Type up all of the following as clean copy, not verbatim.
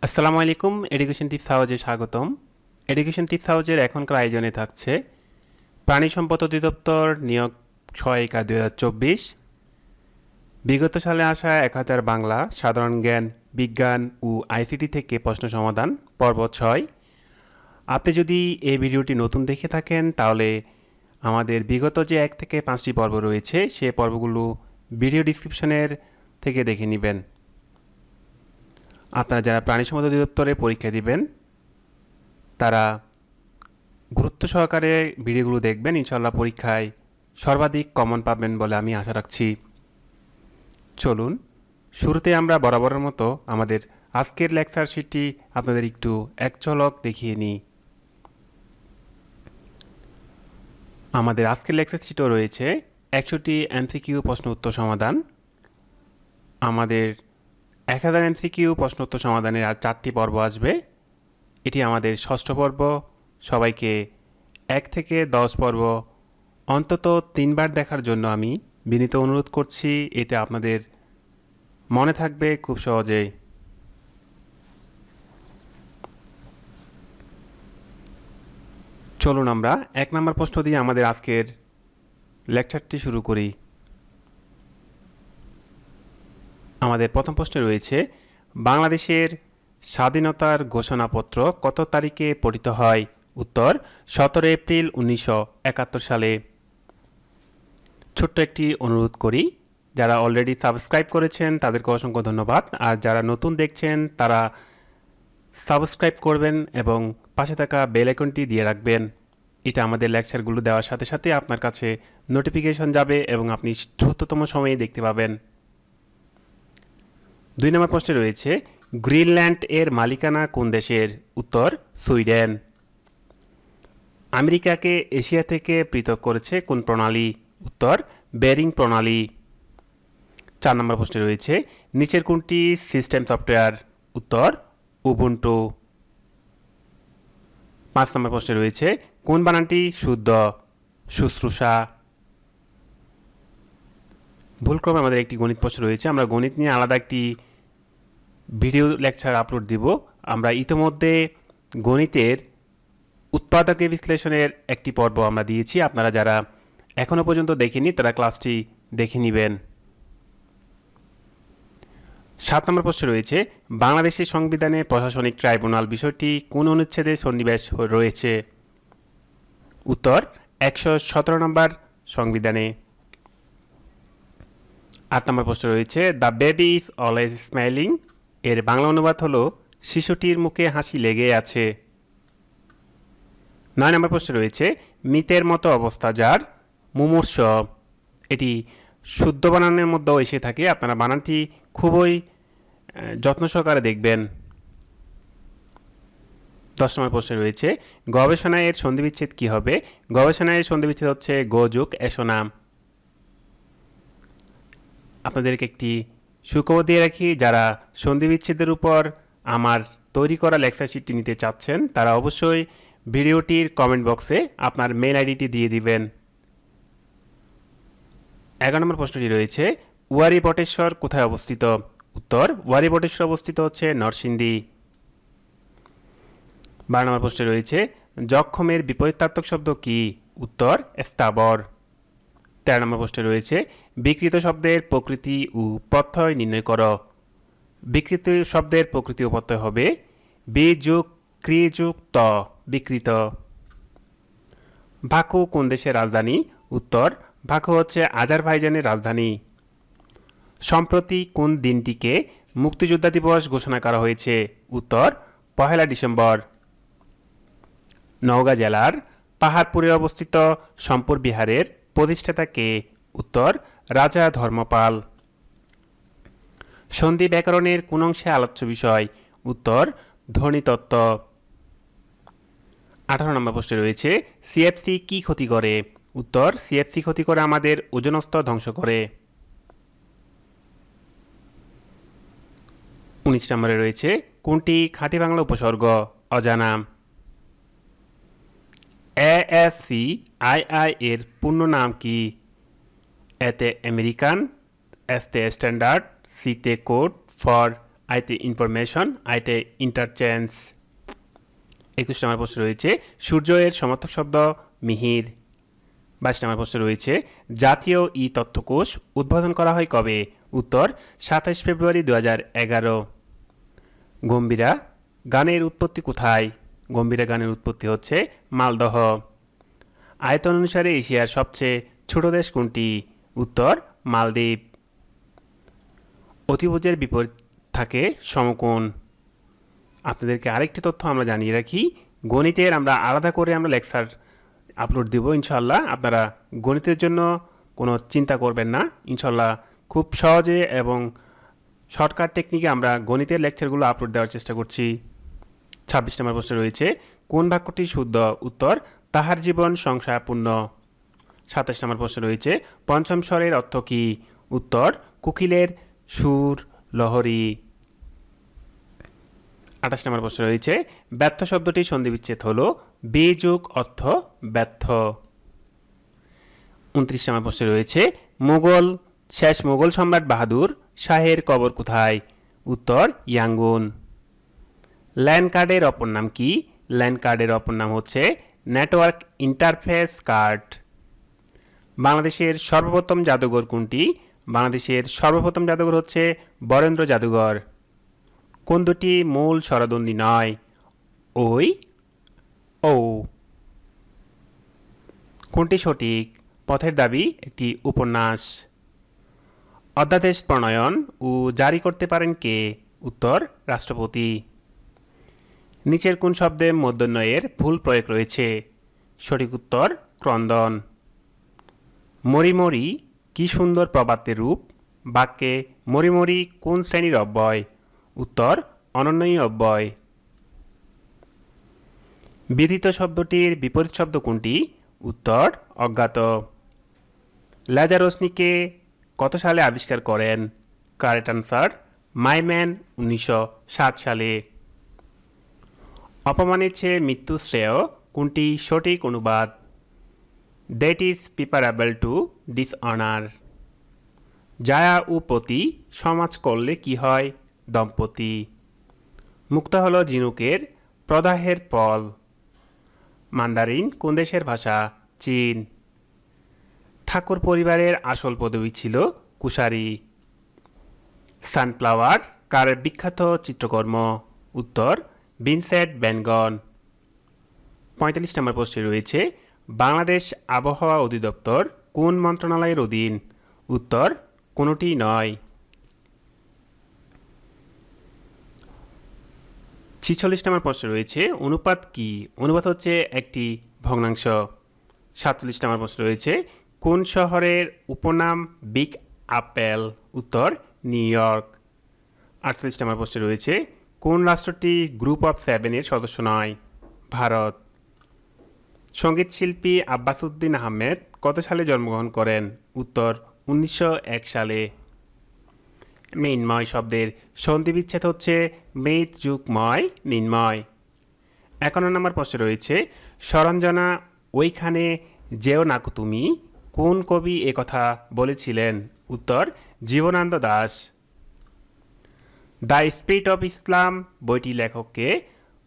আসসালামু আলাইকুম। Education tips হাউজে স্বাগতম। এডুকেশন টিপস হাউজের এখনকার আয়োজনে থাকছে প্রাণী সম্পদ অধিদপ্তর নিয়োগ 6/1/2024, বিগত সালে আসা 1000 বাংলা, সাধারণ জ্ঞান, বিজ্ঞান ও আইসিটি থেকে প্রশ্ন সমাধান পর্ব 6। আপনি যদি এই ভিডিওটি নতুন দেখে থাকেন তাহলে আমাদের বিগত যে 1 থেকে 5টি পর্ব রয়েছে সেই পর্বগুলো ভিডিও ডিসক্রিপশনের থেকে দেখে নেবেন। আপনারা যারা প্রাণী সম্পদ অধিদপ্তরে পরীক্ষা দিবেন তারা গুরুত্ব সহকারে ভিডিওগুলো দেখবেন, ইনশাল্লাহ পরীক্ষায় সর্বাধিক কমন পাবেন বলে আমি আশা রাখছি। চলুন শুরুতে আমরা বরাবরের মতো আমাদের আজকের লেকচার শিটটি আপনাদের একটু এক ঝলক দেখিয়ে নিই। আমাদের আজকের লেকচার শিটও রয়েছে 100টি এমসিকিউ প্রশ্ন উত্তর সমাধান। আমাদের 1000 এমসিকিউ প্রশ্ন উত্তর সমাধানের আর 4টি পর্ব আসবে। এটি আমাদের 6ষ্ঠ পর্ব। সবাইকে 1 থেকে 10 পর্ব অন্তত 3বার দেখার জন্য আমি বিনীত অনুরোধ করছি, এতে আপনাদের মনে থাকবে খুব সহজেই। চলুন আমরা 1 নম্বর প্রশ্ন দিয়ে আমাদের আজকের লেকচারটি শুরু করি। আমাদের প্রথম প্রশ্নে রয়েছে, বাংলাদেশের স্বাধীনতার ঘোষণাপত্র কত তারিখে পঠিত হয়? উত্তর 17 এপ্রিল 1971 সালে। ছোট্ট একটি অনুরোধ করি, যারা অলরেডি সাবস্ক্রাইব করেছেন তাদেরকে অসংখ্য ধন্যবাদ, আর যারা নতুন দেখছেন তারা সাবস্ক্রাইব করবেন এবং পাশে থাকা বেল আইকনটি দিয়ে রাখবেন। এটা আমাদের লেকচারগুলো দেওয়ার সাথে সাথে আপনার কাছে নোটিফিকেশন যাবে এবং আপনি দ্রুততম সময়ে দেখতে পাবেন। 2 নম্বর প্রশ্নে রয়েছে, গ্রিনল্যান্ড এর মালিকানা কোন দেশের? উত্তর সুইডেন। আমেরিকাকে এশিয়া থেকে পৃথক করেছে কোন প্রণালী? উত্তর বেরিং প্রণালী। 4 নম্বর প্রশ্নে রয়েছে, নিচের কোনটি সিস্টেম সফটওয়্যার? উত্তর উবুন্টু। 5 নম্বর প্রশ্নে রয়েছে, কোন বানানটি শুদ্ধ? শুশ্রূষা। ভুলক্রমে আমাদের একটি গণিত প্রশ্ন রয়েছে, আমরা গণিত নিয়ে আলাদা একটি ভিডিও লেকচার আপলোড দিব। আমরা ইতিমধ্যে গণিতের উৎপাদকে বিশ্লেষণের একটি পর্ব আমরা দিয়েছি, আপনারা যারা এখনও পর্যন্ত দেখেনি তারা ক্লাসটি দেখে নেবেন। 7 নম্বর প্রশ্ন রয়েছে, বাংলাদেশের সংবিধানে প্রশাসনিক ট্রাইব্যুনাল বিষয়টি কোন অনুচ্ছেদে সন্নিবেশ রয়েছে? উত্তর 117 নম্বর সংবিধানে। 8 নম্বর প্রশ্ন রয়েছে, the baby is always smiling এর বাংলা অনুবাদ হলো শিশুটির মুখে হাসি লেগে আছে। 9 নম্বর প্রশ্ন রয়েছে, মৃতের মতো অবস্থা যার? মুমূর্ষ। এটি শুদ্ধ বানানের মধ্যেও এসে থাকে, আপনারা বানানটি খুবই যত্ন সহকারে দেখবেন। 10 নম্বর প্রশ্ন রয়েছে, গবেষণায় এর সন্ধিবিচ্ছেদ কী হবে? গবেষণায় এর সন্ধিবিচ্ছেদ হচ্ছে গো যোগ এসো নাম। আপনাদেরকে একটি সুখবর দিয়ে রাখি, যারা সন্ধিবিচ্ছেদের উপর আমার তৈরি করা লেকচার শিটটি নিতে চাচ্ছেন তারা অবশ্যই ভিডিওটির কমেন্ট বক্সে আপনার মেইল আইডিটি দিয়ে দিবেন। 11 নম্বর প্রশ্নটি রয়েছে, ওয়ারী বটেশ্বর কোথায় অবস্থিত? উত্তর ওয়ারী বটেশ্বর অবস্থিত হচ্ছে নরসিংদী। 12 নম্বর প্রশ্নে রয়েছে, যক্ষমের বিপরীতার্থক শব্দ কি? উত্তর স্থাবর। 13 নম্বর প্রশ্নে রয়েছে, বিকৃত শব্দের প্রকৃতি ও প্রত্যয় নির্ণয় করো। বিকৃত শব্দের প্রকৃতি ও প্রত্যয় হবে বি যোগ ক্রি যোগ ত, বিকৃত। বাকু কোন দেশের রাজধানী? উত্তর বাকু হচ্ছে আজারবাইজানের রাজধানী। সম্প্রতি কোন দিনটিকে মুক্তিযোদ্ধা দিবস ঘোষণা করা হয়েছে? উত্তর 1 ডিসেম্বর। নওগাঁ জেলার পাহাড়পুরে অবস্থিত সম্পুর বিহারের প্রতিষ্ঠাতা কে? উত্তর রাজা ধর্মপাল। সন্ধি ব্যাকরণের কোন অংশে আলোচ্য বিষয়? উত্তর ধ্বনিতত্ত্ব। 18 নম্বর প্রশ্নে রয়েছে, সিএফসি কি ক্ষতি করে? উত্তর সিএফসি ক্ষতি করে আমাদের ওজন স্তর ধ্বংস করে। 19 নম্বরে রয়েছে, কোনটি খাঁটি বাংলা উপসর্গ? অজানা। ASCII এর পূর্ণ নাম কি? এতে আমেরিকান, এসতে স্ট্যান্ডার্ড, সিতে কোড ফর আইতে ইনফরমেশন, আইতে ইন্টারচেঞ্জ। 21 নম্বর প্রশ্ন রয়েছে সূর্য এর সমর্থক শব্দ মিহির। 22 নম্বর প্রশ্ন রয়েছে জাতীয় ই তথ্যকোষ উদ্বোধন করা হয় কবে? উত্তর 27 ফেব্রুয়ারি 2011। গম্ভীরা গানের উৎপত্তি কোথায়? গম্ভীরা গানের উৎপত্তি হচ্ছে মালদহ। আয়তন অনুসারে এশিয়ার সবচেয়ে ছোট দেশ কোনটি? উত্তর মালদ্বীপ। অতিভুজের বিপরীত থাকে সমকোণ। আপনাদেরকে আরেকটি তথ্য আমরা জানিয়ে রাখি, গণিতের আমরা আলাদা করে লেকচার আপলোড দেব ইনশাল্লাহ। আপনারা গণিতের জন্য কোনো চিন্তা করবেন না, ইনশাল্লাহ খুব সহজে এবং শর্টকাট টেকনিকে আমরা গণিতের লেকচারগুলো আপলোড দেওয়ার চেষ্টা করছি। 26 নম্বর প্রশ্ন রয়েছে কোন বাক্যটি শুদ্ধ? উত্তর তাহার জীবন সংশয়পূর্ণ। 27 নম্বর প্রশ্ন রয়েছে পঞ্চম স্বরের অর্থ কী? উত্তর কোকিলের সুর, লহরী। 28 নম্বর প্রশ্ন রয়েছে ব্যর্থ শব্দটি সন্ধিবিচ্ছেদ হলো বেযোগ অর্থ ব্যর্থ। 29 নম্বর প্রশ্ন রয়েছে শেষ মোগল সম্রাট বাহাদুর শাহের কবর কোথায়? উত্তর ইয়াঙ্গুন। ল্যান্ড কার্ডের অপর নাম কি? ল্যান্ড কার্ডের অপর নাম হচ্ছে নেটওয়ার্ক ইন্টারফেস কার্ড। বাংলাদেশের সর্বপ্রথম জাদুঘর কোনটি? বাংলাদেশের সর্বপ্রথম জাদুঘর হচ্ছে বরেন্দ্র জাদুঘর। কোন দুটি মূল স্বরধ্বনি নয়? ওই ও। কোনটি সঠিক? পথের দাবি একটি উপন্যাস। অধ্যাদেশ প্রণয়ন ও জারি করতে পারেন কে? উত্তর রাষ্ট্রপতি। নিচের কোন শব্দে মূর্ধন্যয়ের ভুল প্রয়োগ রয়েছে? সঠিক উত্তর ক্রন্দন। মরিমরি কি সুন্দর প্রবাদের রূপ? বাক্যে মরিমরি কোন শ্রেণীর অব্যয়? উত্তর অনন্যই অব্যয়। বিদিত শব্দটির বিপরীত শব্দ কোনটি? উত্তর অজ্ঞাত। লেজার রশ্মিকে কত সালে আবিষ্কার করেন? কারেক্ট আনসার মাইম্যান 1960 সালে। অপমানের চেয়ে মৃত্যু শ্রেয় কোনটি সঠিক অনুবাদ? That is preferable to dishonour. জায়া ও পতি সমাজ করলে কি হয়? দম্পতি। মুক্ত হল ঝিনুকের প্রদাহের ফল। মান্দারিন কোন দেশের ভাষা? চীন। ঠাকুর পরিবারের আসল পদবী ছিল কুশারি। সানফ্লাওয়ার কার বিখ্যাত চিত্রকর্ম? উত্তর ভিনসেন্ট ভ্যান গঘ। 45 নম্বর প্রশ্নে রয়েছে বাংলাদেশ আবহাওয়া অধিদপ্তর কোন মন্ত্রণালয়ের অধীন? উত্তর কোনোটি নয়। 46 নম্বর প্রশ্ন রয়েছে অনুপাত কি? অনুপাত হচ্ছে একটি ভগ্নাংশ। 47 নম্বর প্রশ্ন রয়েছে কোন শহরের উপনাম বিগ আপেল? উত্তর নিউ ইয়র্ক। 48 নম্বর প্রশ্ন রয়েছে কোন রাষ্ট্রটি গ্রুপ অফ 7 এর সদস্য নয়? ভারত। সঙ্গীত শিল্পী আব্বাস উদ্দিন আহমেদ কত সালে জন্মগ্রহণ করেন? উত্তর 1901 সালে। মৃন্ময় শব্দের সন্ধিবিচ্ছেদ হচ্ছে মৃৎ যুগময় নির্ময়। 51 নম্বর প্রশ্ন রয়েছে সরঞ্জনা ওইখানে যেও নাকো তুমি কোন কবি একথা বলেছিলেন? উত্তর Jibanananda Das. The spirit of Islam বইটি লেখককে?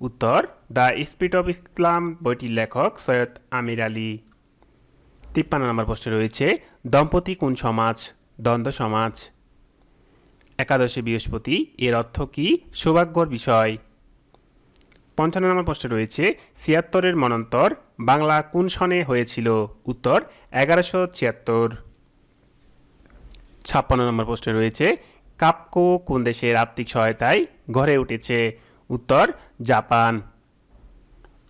উত্তর দ্য স্পিরিট অফ ইসলাম বইটির লেখক সৈয়দ আমির আলী। 53 নম্বর প্রশ্ন রয়েছে দম্পতি কোন সমাজ? দ্বন্দ্ব সমাজ। একাদশী বৃহস্পতি এর অর্থ কি? সৌভাগ্যর বিষয়। 55 নম্বর প্রশ্ন রয়েছে 76-এর মন্বন্তর বাংলা কোন সনে হয়েছিল? উত্তর 1176। 56 নম্বর প্রশ্ন রয়েছে কাপকো কোন দেশের আর্থিক সহায়তায় গড়ে উঠেছে? উত্তর জাপান।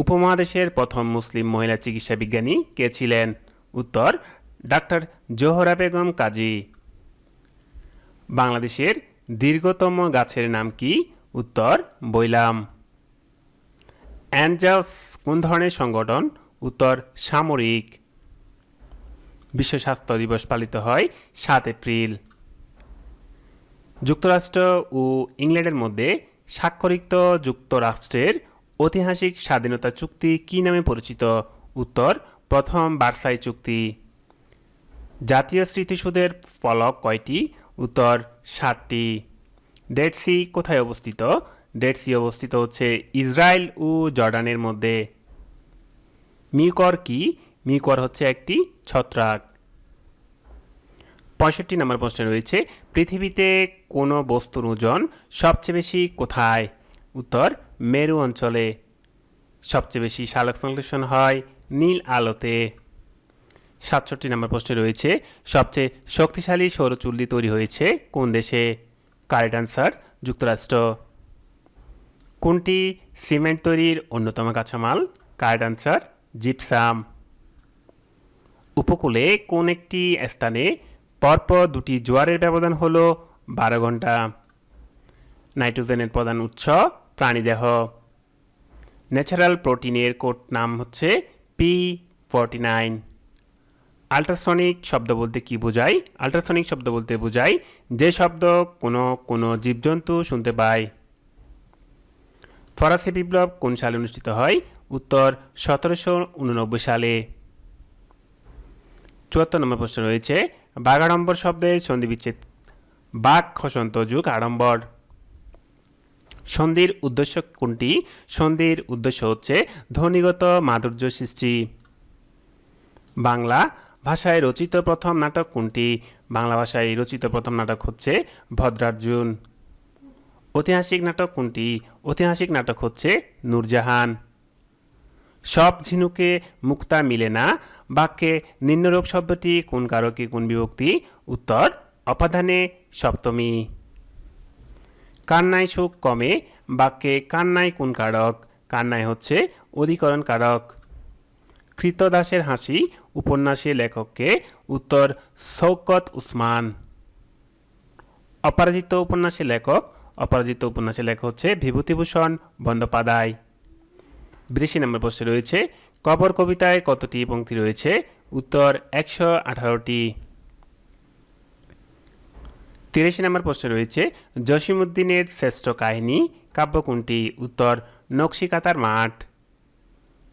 উপমহাদেশের প্রথম মুসলিম মহিলা চিকিৎসা বিজ্ঞানী কে ছিলেন? উত্তর ডাক্তার জোহরা বেগম কাজী। বাংলাদেশের দীর্ঘতম গাছের নাম কি? উত্তর বৈলাম। অ্যাঞ্জেলস কোন ধরনের সংগঠন? উত্তর সামরিক। বিশ্ব স্বাস্থ্য দিবস পালিত হয় 7 এপ্রিল। যুক্তরাষ্ট্র ও ইংল্যান্ডের মধ্যে স্বাক্ষরিত যুক্তরাষ্ট্রের ঐতিহাসিক স্বাধীনতা চুক্তি কী নামে পরিচিত? উত্তর প্রথম ভার্সাই চুক্তি। জাতীয় স্মৃতিসৌধের ফলক কয়টি? উত্তর 7টি। ডেড সি কোথায় অবস্থিত? ডেড সি অবস্থিত হচ্ছে ইসরায়েল ও জর্ডানের মধ্যে। মিউকর কি? মিউকর হচ্ছে একটি ছত্রাক। 65 নম্বর প্রশ্নে রয়েছে, পৃথিবীতে কোনো বস্তুর ওজন সবচেয়ে বেশি কোথায়? উত্তর, মেরু অঞ্চলে। সবচেয়ে বেশি সালোক সংশ্লেষণ হয় নীল আলোতে। 67 নম্বর প্রশ্নে রয়েছে, সবচেয়ে শক্তিশালী সৌরচুল্লি তৈরি হয়েছে কোন দেশে? কারেক্ট আনসার, যুক্তরাষ্ট্র। কোনটি সিমেন্ট তৈরির অন্যতম কাঁচামাল? Correct answer, gypsum. উপকূলে কোন একটি স্থানে পরপর দুটি জোয়ারের ব্যবধান হলো 12 ঘন্টা? নাইট্রোজেনের প্রধান উৎস প্রাণীদেহ। ন্যাচারাল প্রোটিনের কোড নাম হচ্ছে P49। আল্ট্রাসনিক শব্দ বলতে কি বোঝায়? আল্ট্রাসনিক শব্দ বলতে বোঝায় যে শব্দ কোনো জীবজন্তু শুনতে পায়। ফরাসি বিপ্লব কোন সালে অনুষ্ঠিত হয়? উত্তর, 1789 সালে। 74 নম্বর প্রশ্ন রয়েছে, বাগাড়ম্বর শব্দের সন্ধি বিচ্ছেদ। বাক হসন্ত যুগ আড়ম্বর। সন্ধির উদ্দেশ্য কোনটি? সন্ধির উদ্দেশ্য হচ্ছে ধ্বনিগত মাধুর্য সৃষ্টি। বাংলা ভাষায় রচিত প্রথম নাটক কোনটি? বাংলা ভাষায় রচিত প্রথম নাটক হচ্ছে ভদ্রার্জুন। ঐতিহাসিক নাটক কোনটি? ঐতিহাসিক নাটক হচ্ছে নূরজাহান। সব ঝিনুকে মুক্তা মিলে না বাক্যে নিম্নরূপ শব্দটি কোন কারকে কোন বিভক্তি? উত্তর, অপাদানে সপ্তমী। কান্নায় সুখ কমে বাক্যে কান্নায় কোন কারক? কান্নায় হচ্ছে অধিকরণ কারক। কৃতদাসের হাসি উপন্যাসের লেখককে? উত্তর, শওকত উসমান। অপরাজিত উপন্যাসের লেখক? অপরাজিত উপন্যাসের লেখক হচ্ছে বিভূতিভূষণ বন্দ্যোপাধ্যায়। 82 নম্বর প্রশ্নে রয়েছে, কবর কবিতায় কতটি পংক্তি রয়েছে? উত্তর, 118টি। 83 নম্বর প্রশ্নে রয়েছে, জসিমউদ্দিনের শ্রেষ্ঠ কাহিনী কাব্য কোনটি? উত্তর, নকশিকাঁথার মাঠ।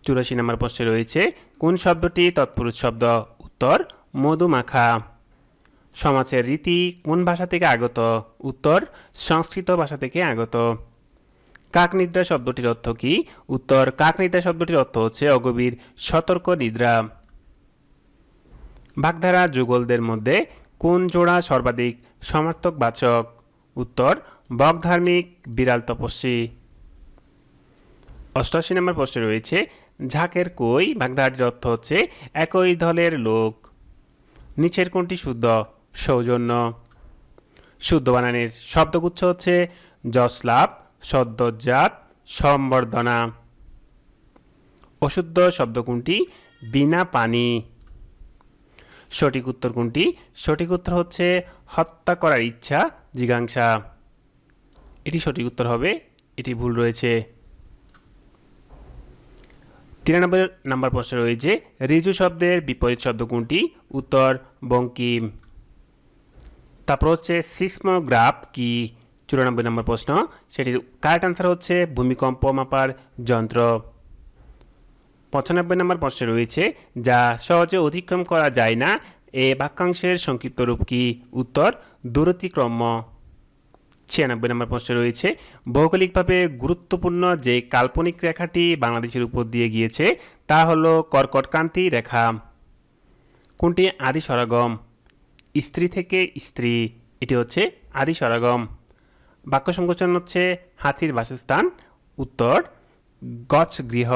84 নম্বর প্রশ্নে রয়েছে, কোন শব্দটি তৎপুরুষ শব্দ? উত্তর, মধুমাখা। সমাজের রীতি কোন ভাষা থেকে আগত? উত্তর, সংস্কৃত ভাষা থেকে আগত। কাকনিদ্রা শব্দটির অর্থ কি? উত্তর, কাকনিদ্রা শব্দটির অর্থ হচ্ছে অগভীর সতর্ক নিদ্রা। বাগধারা যুগলদের মধ্যে কোন জোড়া সর্বাধিক সমার্থক বাচক? উত্তর, বকধার্মিক বিড়াল তপস্বী। 88 নম্বর প্রশ্নে রয়েছে, ঝাঁকের কই বাগধারাটির অর্থ হচ্ছে একই দলের লোক। নিচের কোনটি শুদ্ধ? সৌজন্য। শুদ্ধ বানানের শব্দগুচ্ছ হচ্ছে যশলাভ, সদ্যোজাত, সম্বর্ধনা। অশুদ্ধ শব্দ কোনটি? বিনা পানি। সঠিক উত্তর কোনটি? সঠিক উত্তর হচ্ছে হত্যা করার ইচ্ছা, জিজ্ঞাসা। এটি সঠিক উত্তর হবে, এটি ভুল রয়েছে। 93 নম্বর প্রশ্ন রয়েছে, ঋজু শব্দের বিপরীত শব্দ কোনটি? উত্তর, বঙ্কিম। তারপর হচ্ছে সিসমোগ্রাফ কি? 94 নম্বর প্রশ্ন, সেটির কারেক্ট আনসার হচ্ছে ভূমিকম্প মাপার যন্ত্র। 95 নম্বর প্রশ্নে রয়েছে, যা সহজে অতিক্রম করা যায় না এ বাক্যাংশের সংক্ষিপ্ত রূপ কি? উত্তর, দূরতিক্রম্য। 96 নম্বর প্রশ্নে রয়েছে, ভৌগোলিকভাবে গুরুত্বপূর্ণ যে কাল্পনিক রেখাটি বাংলাদেশের উপর দিয়ে গিয়েছে তা হলো কর্কটক্রান্তি রেখা। কোনটি আদি সরাগম? স্ত্রী থেকে স্ত্রী, এটি হচ্ছে আদি সরাগম। বাক্য সংকোচন হচ্ছে হাতির বাসস্থান। উত্তর, গছ গৃহ।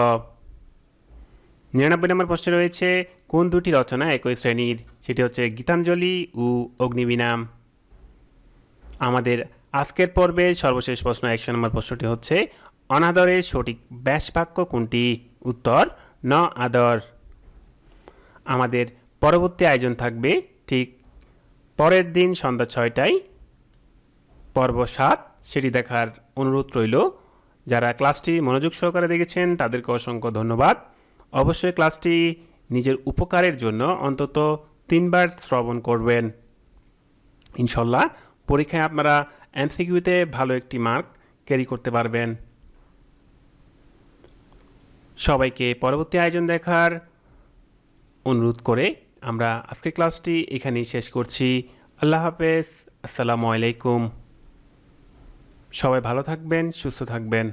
99 নম্বর প্রশ্নে রয়েছে, কোন দুটি রচনা একই শ্রেণীর? সেটি হচ্ছে গীতাঞ্জলি ও অগ্নিবীণা। আমাদের আজকের পর্বের সর্বশেষ প্রশ্ন 100 নম্বর প্রশ্নটি হচ্ছে, অনাদরের সঠিক ব্যাসবাক্য কোনটি? উত্তর, ন আদর। আমাদের পরবর্তী আয়োজন থাকবে ঠিক পরের দিন সন্ধ্যা 6টায়, পর্ব 7, সেটি দেখার অনুরোধ রইল। যারা ক্লাসটি মনোযোগ সহকারে দেখেছেন তাদেরকে অসংখ্য ধন্যবাদ। অবশ্যই ক্লাসটি নিজের উপকারের জন্য অন্তত 3 বার শ্রবণ করবেন। ইনশাল্লাহ পরীক্ষায় আপনারা এমসিকিউতে ভালো একটি মার্ক ক্যারি করতে পারবেন। সবাইকে পরবর্তী আয়োজন দেখার অনুরোধ করে আমরা আজকের ক্লাসটি এখানেই শেষ করছি। আল্লাহ হাফেজ, আসসালামু আলাইকুম। সবাই ভালো থাকবেন, সুস্থ থাকবেন।